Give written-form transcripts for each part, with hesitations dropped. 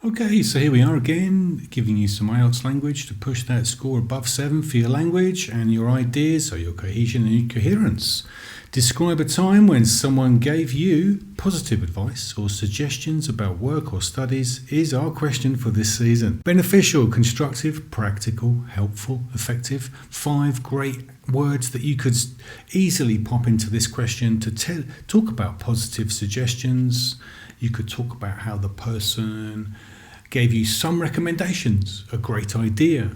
Okay, so here we are again, giving you some IELTS language to push that score above 7 for your language and your ideas, so your cohesion and your coherence. Describe a time when someone gave you positive advice or suggestions about work or studies is our question for this season. Beneficial, constructive, practical, helpful, effective. 5 great words that you could easily pop into this question to talk about positive suggestions. You could talk about how the person gave you some recommendations, a great idea.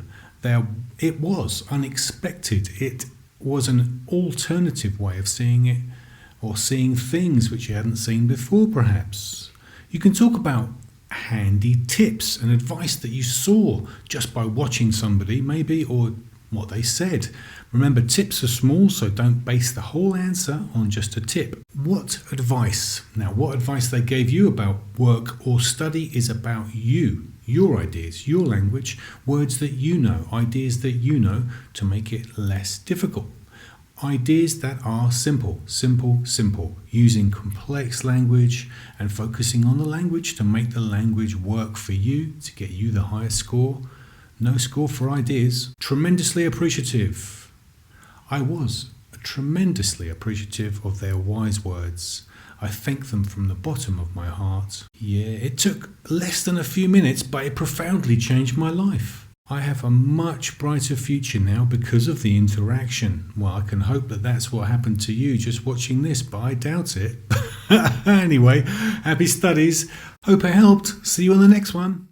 It was unexpected. It was an alternative way of seeing it, or seeing things which you hadn't seen before perhaps. You can talk about handy tips and advice that you saw just by watching somebody maybe, or what they said. Remember, tips are small, so don't base the whole answer on just a tip. What advice? Now, what advice they gave you about work or study is about you, your ideas, your language, words that you know, ideas that you know to make it less difficult. Ideas that are simple, using complex language and focusing on the language to make the language work for you to get you the highest score. No score for ideas. Tremendously appreciative. I was tremendously appreciative of their wise words. I thank them from the bottom of my heart. Yeah, it took less than a few minutes, but it profoundly changed my life. I have a much brighter future now because of the interaction. Well, I can hope that that's what happened to you just watching this, but I doubt it. Anyway, happy studies. Hope it helped. See you on the next one.